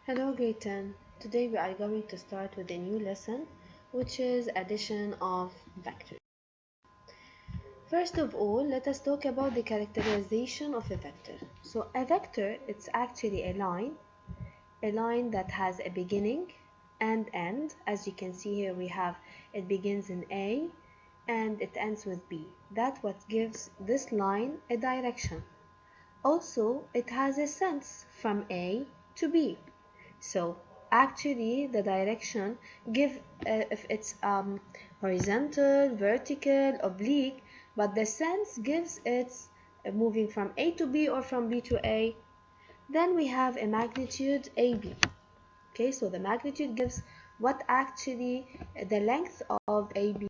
Hello grade 10. Today we are going to start with a new lesson, which is addition of vectors. First of all, let us talk about the characterization of a vector. So a vector, it's actually a line that has a beginning and end. As you can see here, we have it begins in A and it ends with B. That's what gives this line a direction. Also, it has a sense from A to B. So actually the direction if it's horizontal, vertical, oblique, but the sense gives it's moving from A to B or from B to A. Then we have a magnitude AB. Okay, so the magnitude gives what actually the length of AB.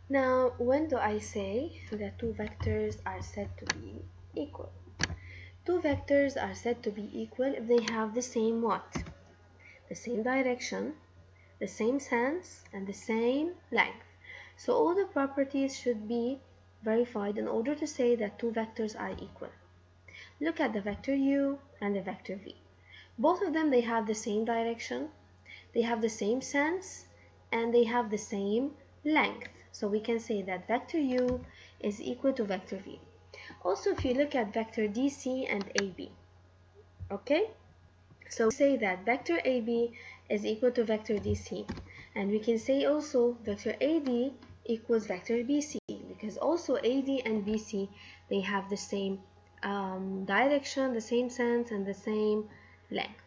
Now, when do I say that two vectors are said to be equal? Two vectors are said to be equal if they have the same what? The same direction, the same sense, and the same length. So all the properties should be verified in order to say that two vectors are equal. Look at the vector u and the vector v. Both of them, they have the same direction, they have the same sense, and they have the same length. So we can say that vector u is equal to vector v. Also, if you look at vector dc and ab, okay? So we say that vector AB is equal to vector DC, and we can say also vector AD equals vector BC, because also AD and BC, they have the same direction, the same sense, and the same length.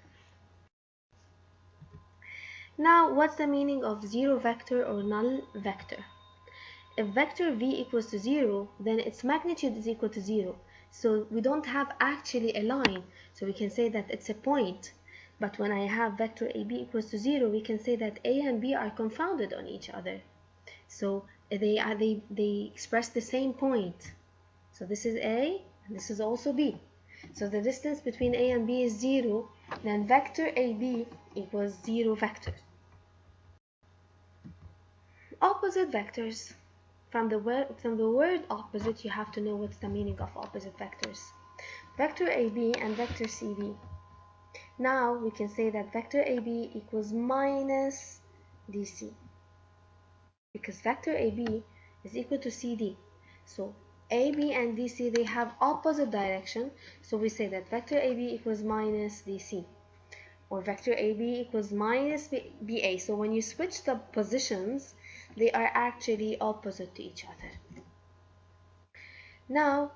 Now, what's the meaning of zero vector or null vector? If vector v equals to 0, then its magnitude is equal to 0. So we don't have actually a line, so we can say that it's a point. But when I have vector AB equals to 0, we can say that A and B are confounded on each other. So they express the same point. So this is A, and this is also B. So the distance between A and B is 0, then vector AB equals 0 vector. Opposite vectors. From the word opposite, you have to know what's the meaning of opposite vectors. Vector AB and vector CB. Now we can say that vector AB equals minus DC, because vector AB is equal to CD. So AB and DC, they have opposite direction, so we say that vector AB equals minus DC, or vector AB equals minus BA. So when you switch the positions, they are actually opposite to each other. Now,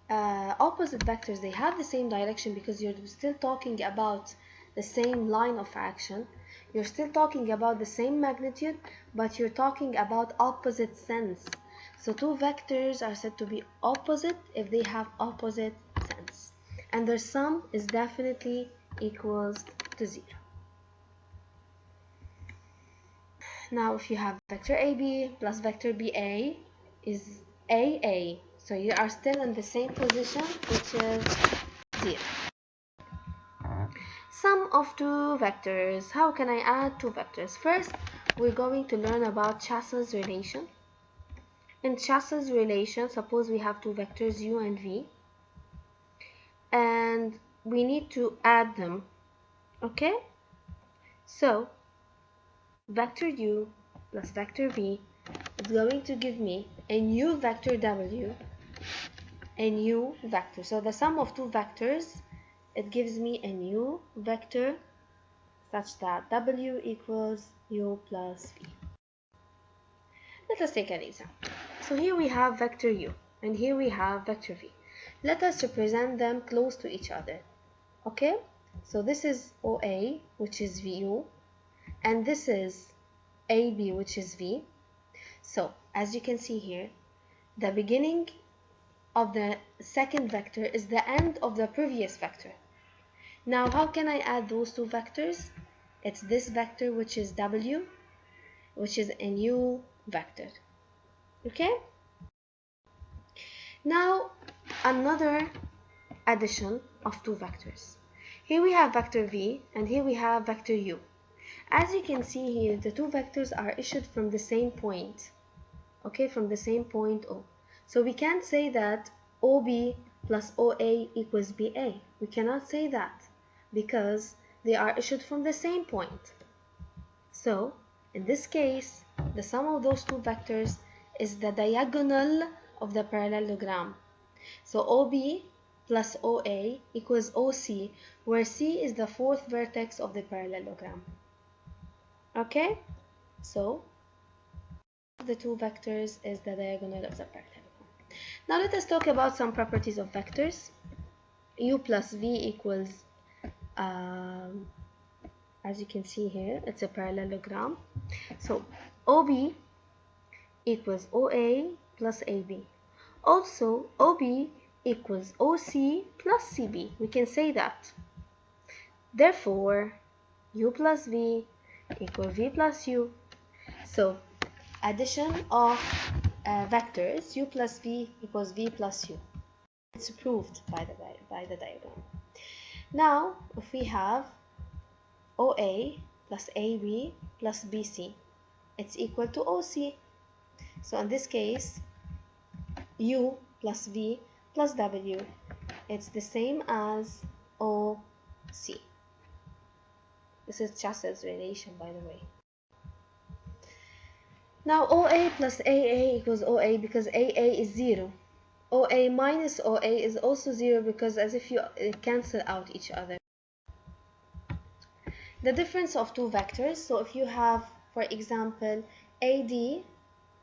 opposite vectors, they have the same direction because you're still talking about the same line of action. You're still talking about the same magnitude, but you're talking about opposite sense. So two vectors are said to be opposite if they have opposite sense, and their sum is definitely equals to 0. Now, if you have vector AB plus vector BA is AA, so you are still in the same position, which is 0. Sum of two vectors. How can I add two vectors? First, we're going to learn about Chassez's relation. In Chassez's relation, suppose we have two vectors u and v, and we need to add them. Okay? So, vector u plus vector v is going to give me a new vector w, a new vector. So the sum of two vectors, it gives me a new vector such that w equals u plus v. Let us take an example. So here we have vector u and here we have vector v. Let us represent them close to each other. Okay? So this is OA, which is VU, and this is AB, which is V. So as you can see here, the beginning of the second vector is the end of the previous vector. Now how can I add those two vectors? It's this vector, which is W, which is a new vector. Okay? Now another addition of two vectors. Here we have vector V and here we have vector U. As you can see here, the two vectors are issued from the same point. Okay, from the same point O. So we can't say that OB plus OA equals BA. We cannot say that. because they are issued from the same point. So in this case, the sum of those two vectors is the diagonal of the parallelogram. So OB plus OA equals OC, where C is the fourth vertex of the parallelogram. Okay, so the two vectors is the diagonal of the parallelogram. Now let us talk about some properties of vectors. U plus V equals, as you can see here, it's a parallelogram. So OB equals OA plus AB. Also, OB equals OC plus CB. We can say that. Therefore, U plus V equals V plus U. So, addition of vectors U plus V equals V plus U. It's proved by the diagram. Now, if we have OA plus AB plus BC, it's equal to OC. So in this case, U plus V plus W, it's the same as OC. This is Chassis relation, by the way. Now OA plus AA equals OA because AA is 0. OA minus OA is also 0 because as if you cancel out each other. The difference of two vectors, so if you have, for example, AD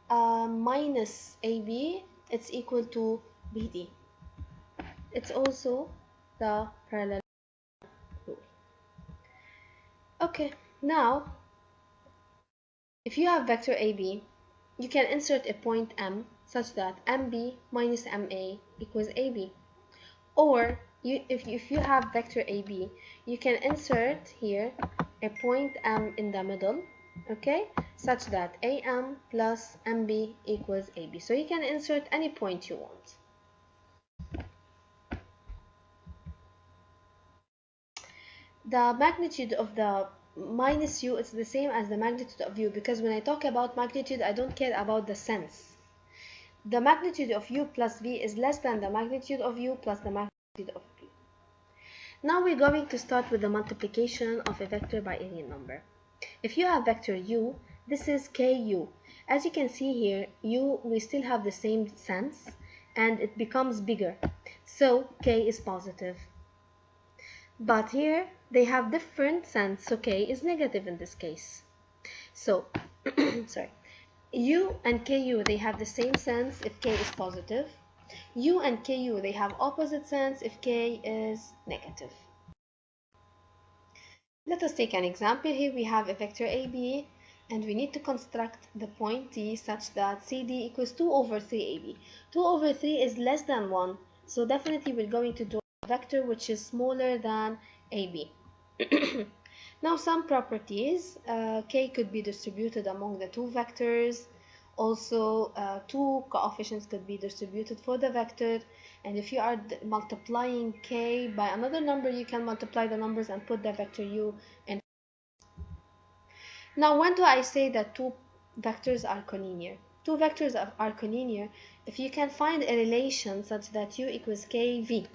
minus AB, it's equal to BD. It's also the parallel rule. Okay, now if you have vector AB, you can insert a point M such that MB minus MA equals AB. Or if you have vector AB, you can insert here a point M in the middle, okay, such that AM plus MB equals AB. So you can insert any point you want. The magnitude of the minus U is the same as the magnitude of U, because when I talk about magnitude, I don't care about the sense. The magnitude of U plus V is less than the magnitude of U plus the magnitude of V. Now we're going to start with the multiplication of a vector by a real number. If you have vector U, this is KU. As you can see here, U, we still have the same sense and it becomes bigger. So K is positive. But here they have different sense, so K is negative in this case. So, sorry, U and KU, they have the same sense if K is positive. U and KU, they have opposite sense if K is negative. Let us take an example. Here we have a vector AB and we need to construct the point D such that CD equals 2 over 3AB. 2 over 3 is less than 1, so definitely we're going to draw a vector which is smaller than AB. Now some properties. K could be distributed among the two vectors. Also, two coefficients could be distributed for the vector. And if you are multiplying K by another number, you can multiply the numbers and put the vector U in. Now, when do I say that two vectors are collinear? Two vectors are collinear if you can find a relation such that U equals KV.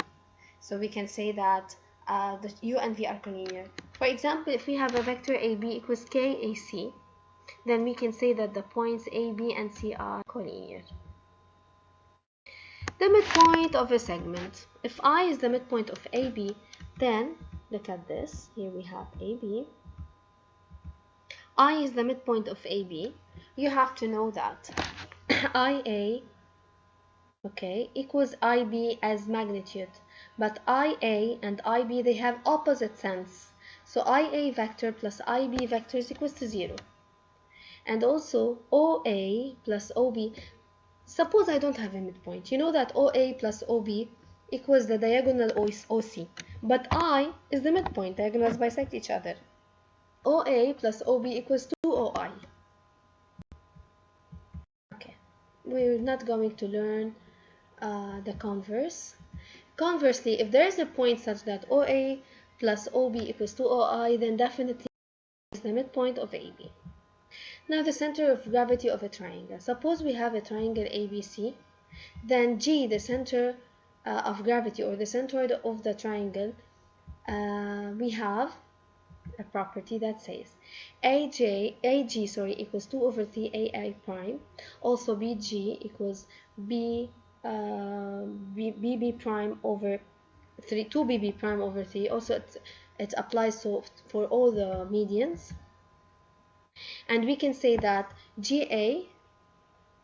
So we can say that the U and V are collinear. For example, if we have a vector AB equals KAC, then we can say that the points A, B, and C are collinear. The midpoint of a segment. If I is the midpoint of AB, then look at this. Here we have AB. I is the midpoint of AB. You have to know that IA, okay, equals IB as magnitude. But IA and IB, they have opposite sense. So IA vector plus IB vector is equals to 0. And also OA plus OB. Suppose I don't have a midpoint. You know that OA plus OB equals the diagonal OC. But I is the midpoint. Diagonals bisect each other. OA plus OB equals 2 OI. Okay. We're not going to learn the converse. Conversely, if there is a point such that OA plus OB equals 2 OI, then definitely is the midpoint of AB. Now the center of gravity of a triangle. Suppose we have a triangle ABC, then G, the center of gravity or the centroid of the triangle, we have a property that says AG equals 2 over 3 AI prime. Also BG equals BB prime over 3, 2 BB prime over 3. Also it applies for all the medians. And we can say that GA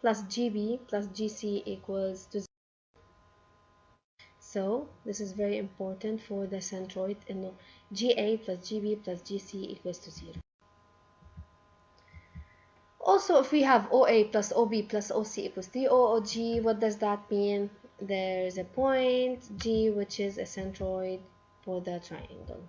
plus GB plus GC equals to 0. So this is very important for the centroid. GA plus GB plus GC equals to 0. Also, if we have OA plus OB plus OC equals 3 OOG, what does that mean? There's a point G which is a centroid for the triangle.